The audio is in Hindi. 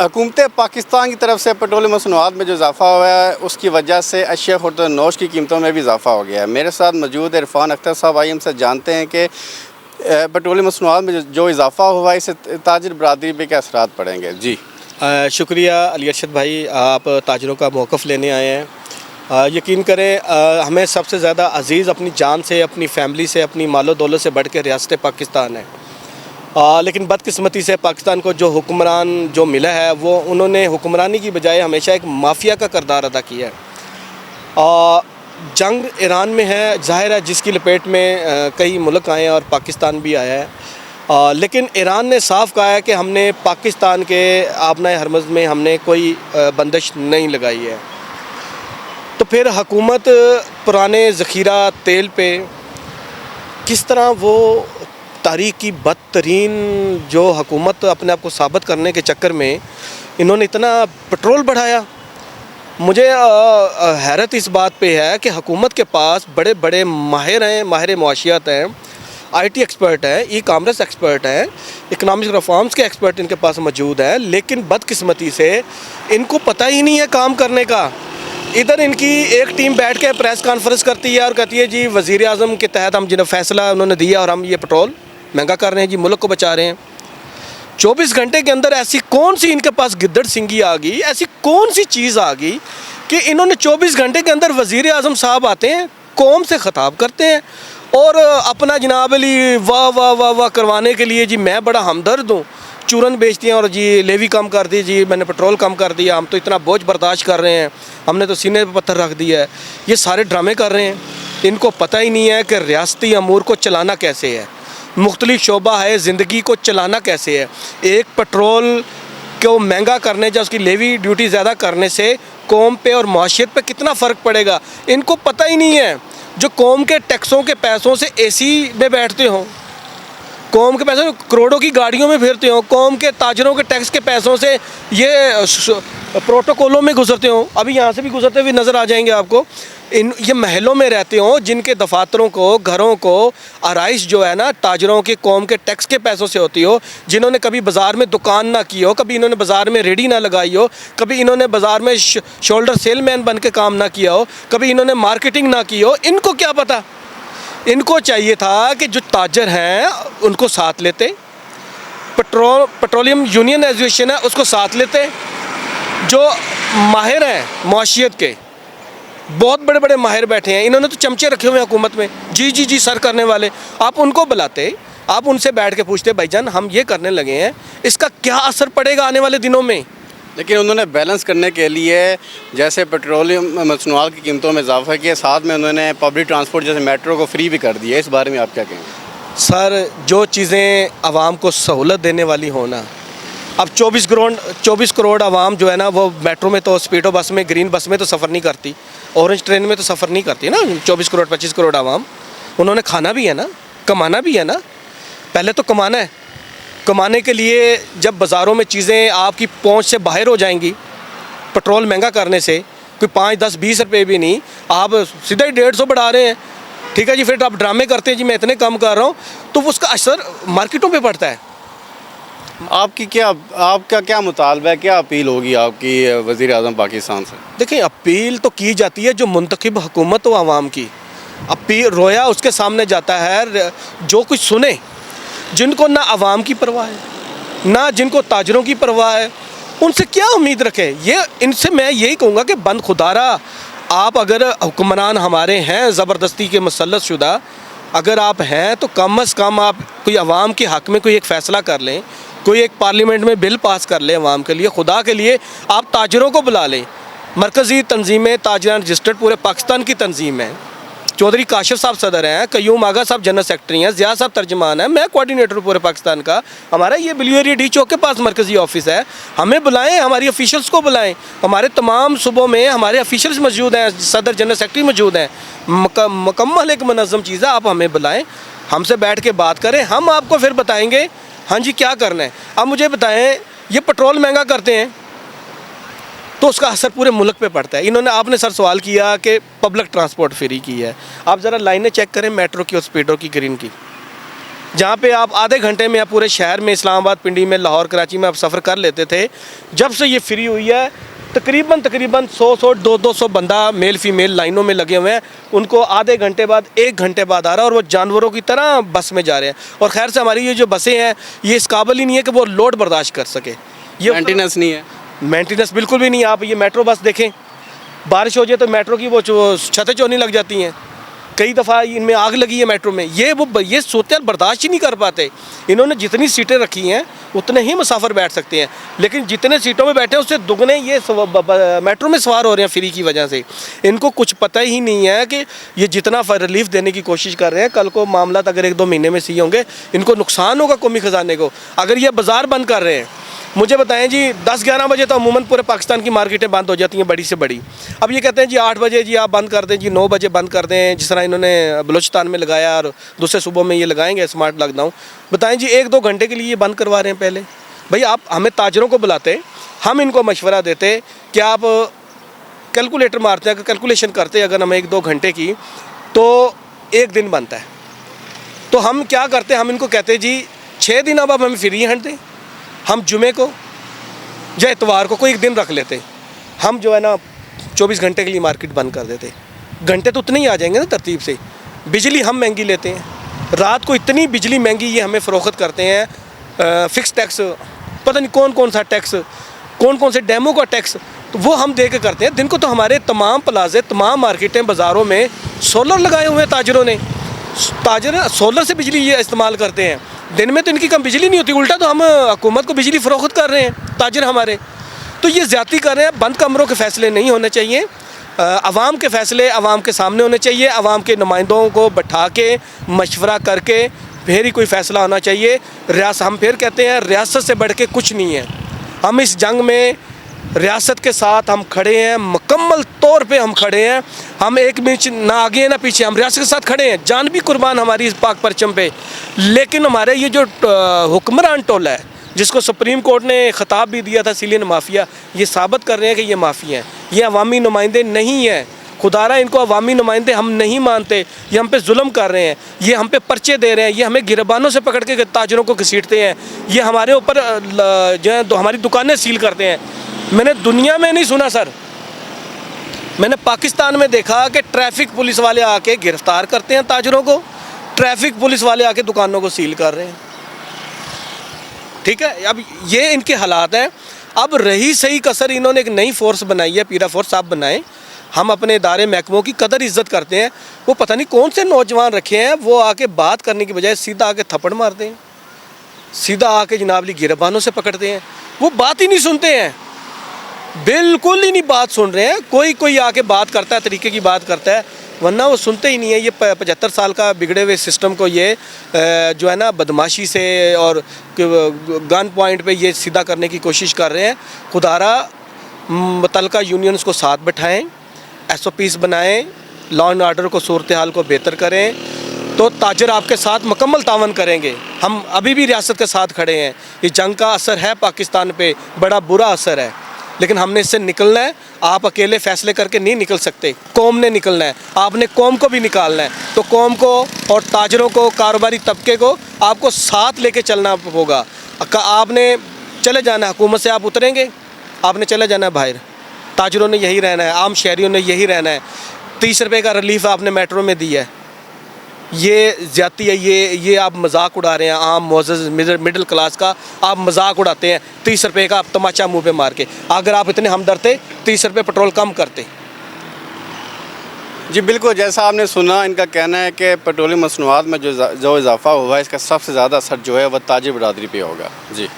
हुकूमत पाकिस्तान की तरफ से पेट्रोलियम मसनूआत में जो इजाफ़ा हुआ है उसकी वजह से अशिया खुर्द नोश की कीमतों में भी इजाफ़ा हो गया है। मेरे साथ मौजूद इरफान अख्तर साहब, आइए हमसे जानते हैं कि पेट्रोलियम मसनूआत में जो इजाफ़ा हुआ है इससे ताजिर बरादरी पे क्या असरात पड़ेंगे। जी शुक्रिया अली अरशद भाई, आप ताजरों का मौक़िफ़ लेने आए हैं। यकीन करें हमें सबसे ज़्यादा अज़ीज़ अपनी जान से, अपनी फ़ैमिली से, अपनी मालो दौलत से बढ़ के रियासत पाकिस्तान है। लेकिन बदकिस्मती से पाकिस्तान को जो हुक्मरान जो मिला है वो उन्होंने हुक्मरानी की बजाय हमेशा एक माफिया का किरदार अदा किया है। जंग ईरान में है, ज़ाहिर है जिसकी लपेट में कई मुल्क आए हैं और पाकिस्तान भी आया है। लेकिन ईरान ने साफ कहा है कि हमने पाकिस्तान के आबनाए हरमज़ में हमने कोई बंदिश नहीं लगाई है। तो फिर हुकूमत पुराने ज़ख़ीरा तेल पे किस तरह वो तारीख़ की बदतरीन जो हुकूमत अपने आप को साबित करने के चक्कर में इन्होंने इतना पेट्रोल बढ़ाया। मुझे हैरत इस बात पे है कि हुकूमत के पास बड़े बड़े माहिर हैं, माहिर मुआशियात हैं, आईटी एक्सपर्ट हैं, ई कामर्स एक्सपर्ट हैं, इकनॉमिक रिफॉर्म्स के एक्सपर्ट इनके पास मौजूद हैं, लेकिन बदकिस्मती से इनको पता ही नहीं है काम करने का। इधर इनकी एक टीम बैठ के प्रेस कॉन्फ्रेंस करती है और कहती है जी वज़ीर आज़म के तहत हम जिन्हें फ़ैसला उन्होंने दिया और हम ये पेट्रोल महंगा कर रहे हैं जी, मुल्क को बचा रहे हैं। 24 घंटे के अंदर ऐसी कौन सी इनके पास गिद्दड़ सिंगी आ गई, ऐसी कौन सी चीज़ आ गई कि इन्होंने 24 घंटे के अंदर वज़ीर आज़म साहब आते हैं, कौम से ख़िताब करते हैं और अपना जनाब अली वाह वाह वाह वाह करवाने के लिए जी मैं बड़ा हमदर्द हूँ, चूरन बेचती हैं और जी लेवी कम कर दी जी, मैंने पेट्रोल कम कर दिया, हम तो इतना बोझ बर्दाश्त कर रहे हैं, हमने तो सीने पर पत्थर रख दिया है। ये सारे ड्रामे कर रहे हैं। इनको पता ही नहीं है कि रियासती अमूर को चलाना कैसे है, मुख्तलिफ शोबा है ज़िंदगी को चलाना कैसे है। एक पेट्रोल को महंगा करने या उसकी लेवी ड्यूटी ज़्यादा करने से कौम पे और माशियत पे कितना फ़र्क पड़ेगा, इनको पता ही नहीं है। जो कौम के टैक्सों के पैसों से एसी में बैठते हों, कौम के पैसों करोड़ों की गाड़ियों में फिरते हों, कौम के ताजरों के टैक्स के पैसों से ये प्रोटोकॉलों में गुजरते हों, अभी यहाँ से भी गुजरते हुए नज़र आ जाएंगे आपको। ये महलों में रहते हों जिनके दफातरों को, घरों को आराइश जो है ना ताजरों के कौम के टैक्स के पैसों से होती हो, जिन्होंने कभी बाज़ार में दुकान ना की हो, कभी इन्होंने बाज़ार में रेडी ना लगाई हो, कभी इन्होंने बाज़ार में शोल्डर सेलमैन बन के काम ना किया हो, कभी इन्होंने मार्केटिंग ना की हो, इनको क्या पता। इनको चाहिए था कि जो ताजर हैं उनको साथ लेते, पेट्रोलियम यूनियन एसोसिएशन है उसको साथ लेते, जो माहिर हैं माशियत के बहुत बड़े बड़े माहिर बैठे हैं, इन्होंने तो चमचे रखे हुए हैं हुकूमत में, जी जी जी सर करने वाले, आप उनको बुलाते, आप उनसे बैठ के पूछते भाईजान हम ये करने लगे हैं, इसका क्या असर पड़ेगा आने वाले दिनों में। लेकिन उन्होंने बैलेंस करने के लिए जैसे पेट्रोलियम मसनूआत की कीमतों में इजाफा किया, साथ में उन्होंने पब्लिक ट्रांसपोर्ट जैसे मेट्रो को फ्री भी कर दिया। इस बारे में आप क्या कहेंगे? सर जो चीज़ें आवाम को सहूलत देने वाली होना, अब 24 करोड़ आवाम जो है ना वो मेट्रो में तो, स्पीडो बस में, ग्रीन बस में तो सफ़र नहीं करती, ऑरेंज ट्रेन में तो सफ़र नहीं करती ना। 24 करोड़ 25 करोड़ आवाम, उन्होंने खाना भी है ना, कमाना भी है ना। पहले तो कमाना है, कमाने के लिए जब बाज़ारों में चीज़ें आपकी पहुंच से बाहर हो जाएंगी, पेट्रोल महंगा करने से कोई 5, 10, 20 रुपये भी नहीं, आप सीधा ही 150 बढ़ा रहे हैं, ठीक है जी। फिर आप ड्रामे करते हैं जी मैं इतने कम कर रहा हूँ, तो उसका असर मार्केटों पे पड़ता है। आपका क्या मुतालबा है, क्या अपील होगी आपकी वज़ीर आज़म पाकिस्तान से? देखिए अपील तो की जाती है जो मुंतखब हुकूमत हो आवाम की, अपील रोया उसके सामने जाता है, जो कुछ सुने, जिनको ना आवाम की परवाह है ना जिनको ताजरों की परवाह है, उनसे क्या उम्मीद रखें। ये इनसे मैं यही कहूँगा कि बंद खुदारा आप अगर हुक्मरान हमारे हैं ज़बरदस्ती के मुसल्लत शुदा अगर आप हैं तो कम अज़ कम आप कोई आवाम के हक़ में कोई एक फ़ैसला कर लें, कोई एक पार्लियामेंट में बिल पास कर लें आवाम के लिए, खुदा के लिए आप ताजरों को बुला लें। मरकज़ी तंजीमें ताजरान रजिस्टर्ड पूरे पाकिस्तान की तंजीम है, चौधरी काशिफ साहब सदर हैं, कयूम आगा साहब जनरल सेक्रेटरी हैं, ज़िया साहब तर्जमान हैं, मैं कोऑर्डिनेटर पूरे पाकिस्तान का। हमारा ये ब्लू एरिया डी चौक के पास मरकज़ी ऑफिस है, हमें बुलाएं, हमारी ऑफिशियल्स को बुलाएं, हमारे तमाम सूबों में हमारे ऑफिशियल्स मौजूद हैं, सदर जनरल सेक्रेटरी मौजूद हैं, मुकम्मल एक मुनज़्ज़म चीज़ है। आप हमें बुलाएँ, हमसे बैठ के बात करें, हम आपको फिर बताएँगे हाँ जी क्या करना है। अब मुझे बताएँ ये पेट्रोल महंगा करते हैं तो उसका असर पूरे मुल्क पे पड़ता है। इन्होंने आपने सर सवाल किया कि पब्लिक ट्रांसपोर्ट फ्री की है, आप ज़रा लाइनें चेक करें मेट्रो की और स्पीडो की, ग्रीन की, जहाँ पे आप आधे घंटे में आप पूरे शहर में, इस्लामाबाद, पिंडी में, लाहौर, कराची में आप सफ़र कर लेते थे, जब से ये फ्री हुई है तकरीबन 100 200 बंदा मेल फीमेल लाइनों में लगे हुए हैं, उनको आधे घंटे बाद 1 घंटे बाद आ रहा है और वो जानवरों की तरह बस में जा रहे हैं। और खैर से हमारी ये जो बसें हैं ये इस काबिल ही नहीं है कि वो लोड बर्दाश्त कर सके। ये मेंटेनेंस नहीं है, मेंटेनेंस बिल्कुल भी नहीं है। आप ये मेट्रो बस देखें, बारिश हो जाए तो मेट्रो की वो छतें चौनी लग जाती हैं, कई दफ़ा इनमें आग लगी है मेट्रो में। ये सूरत बर्दाश्त ही नहीं कर पाते। इन्होंने जितनी सीटें रखी हैं उतने ही मुसाफिर बैठ सकते हैं, लेकिन जितने सीटों में बैठे हैं उससे दुगने ये मेट्रो में सवार हो रहे हैं फ्री की वजह से। इनको कुछ पता ही नहीं है कि ये जितना रिलीफ देने की कोशिश कर रहे हैं, कल को मामला अगर 1-2 महीने में सही होंगे, इनको नुकसान होगा कौमी ख़जाने को। अगर ये बाज़ार बंद कर रहे हैं, मुझे बताएं जी 10-11 बजे तो अमूमन पूरे पाकिस्तान की मार्केटें बंद हो जाती हैं बड़ी से बड़ी। अब ये कहते हैं जी 8 बजे जी आप बंद कर दें, जी 9 बजे बंद कर दें, जिस तरह इन्होंने बलूचिस्तान में लगाया और दूसरे सूबों में ये लगाएंगे स्मार्ट लॉकडाउन। बताएं जी 1-2 घंटे के लिए ये बंद करवा रहे हैं। पहले भाई आप हमें ताजरों को बुलाते, हम इनको मशवरा देते कि आप कैलकुलेटर मारते हैं, कैलकुलेशन करते अगर हमें 1-2 घंटे की तो 1 दिन बनता है। तो हम क्या करते, हम इनको कहते जी 6 दिन अब हमें फ्री हैंड दें, हम जुमे को या इतवार को कोई एक दिन रख लेते, हम जो है ना 24 घंटे के लिए मार्केट बंद कर देते। घंटे तो उतने ही आ जाएंगे ना तरतीब से। बिजली हम महंगी लेते हैं, रात को इतनी बिजली महंगी ये हमें फ़रोख्त करते हैं, फ़िक्स टैक्स, पता नहीं कौन कौन सा टैक्स, कौन कौन से डैमों का टैक्स, तो वो हम दे के करते हैं। दिन को तो हमारे तमाम प्लाजे, तमाम मार्केटें, बाज़ारों में सोलर लगाए हुए हैं ताजरों ने। ताजर सोलर से बिजली ये इस्तेमाल करते हैं। दिन में तो इनकी कम बिजली नहीं होती, उल्टा तो हम हुकूमत को बिजली फ़रोख्त कर रहे हैं ताजर हमारे। तो ये ज़्यादती कर रहे हैं। बंद कमरों के फ़ैसले नहीं होने चाहिए, अवाम के फ़ैसले अवाम के सामने होने चाहिए। अवाम के नुमाइंदों को बैठा के मशवरा करके फिर ही कोई फ़ैसला होना चाहिए। हम फिर कहते हैं रियासत से बढ़ के कुछ नहीं है। हम इस जंग में रियासत के साथ हम खड़े हैं, मुकम्मल तौर पे हम खड़े हैं। हम एक इंच ना आगे ना पीछे, हम रियासत के साथ खड़े हैं, जान भी कुर्बान हमारी इस पाक परचम पे। लेकिन हमारे ये जो हुक्मरान टोला है, जिसको सुप्रीम कोर्ट ने ख़िताब भी दिया था सिलियन माफिया, ये साबित कर रहे हैं कि ये माफिया हैं, ये अवामी नुमाइंदे नहीं हैं। खुदारा इनको अवामी नुमाइंदे हम नहीं मानते। ये हम पे जुल्म कर रहे हैं, ये हम पे पर्चे दे रहे हैं, ये हमें गिरबानों से पकड़ के ताजरों को घसीटते हैं, ये हमारे ऊपर जो है हमारी दुकानें सील करते हैं। मैंने दुनिया में नहीं सुना सर, मैंने पाकिस्तान में देखा कि ट्रैफिक पुलिस वाले आके गिरफ्तार करते हैं ताजरों को, ट्रैफिक पुलिस वाले आके दुकानों को सील कर रहे हैं। ठीक है, अब ये इनके हालात हैं। अब रही सही कसर, इन्होंने एक नई फोर्स बनाई है, पीरा फोर्स आप बनाएं। हम अपने इदारे महकमों की कदर इज़्ज़त करते हैं। वो पता नहीं कौन से नौजवान रखे हैं, वो आके बात करने की बजाय सीधा आके थप्पड़ मारते हैं, सीधा आके जनाबली गिरबानों से पकड़ते हैं। वो बात ही नहीं सुनते हैं, बिल्कुल ही नहीं बात सुन रहे हैं। कोई आके बात करता है, तरीके की बात करता है, वरना वो सुनते ही नहीं है। ये 75 साल का बिगड़े हुए सिस्टम को ये जो है ना बदमाशी से और गन पॉइंट पे ये सीधा करने की कोशिश कर रहे हैं। खुदारा मुतल्लिका यूनियंस को साथ बैठाएं, SOPs बनाएं, लॉ एंड आर्डर को सूरत हाल को बेहतर करें, तो ताजर आपके साथ मुकम्मल तावन करेंगे। हम अभी भी रियासत के साथ खड़े हैं। ये जंग का असर है पाकिस्तान पे, बड़ा बुरा असर है, लेकिन हमने इससे निकलना है। आप अकेले फ़ैसले करके नहीं निकल सकते, कौम ने निकलना है। आपने कौम को भी निकालना है, तो कौम को और ताजरों को, कारोबारी तबके को आपको साथ लेके चलना होगा। आपने चले जाना है, हुकूमत से आप उतरेंगे, आपने चले जाना है बाहर। ताजरों ने यही रहना है, आम शहरियों ने यही रहना है। 30 रुपये का रिलीफ आपने मेट्रो में दिया है, ये ज़्यादती है। ये आप मजाक उड़ा रहे हैं, आम मुअज़्ज़ज़ मिडिल क्लास का आप मजाक उड़ाते हैं। 30 रुपये का आप तमाचा मुंह पे मार के, अगर आप इतने हमदर्द थे 30 रुपये पेट्रोल कम करते। जी बिल्कुल, जैसा आपने सुना, इनका कहना है कि पेट्रोलियम मसनूआत में जो इजाफा हुआ है, इसका सबसे ज़्यादा असर जो है वह ताजिर बरादरी पे होगा। जी।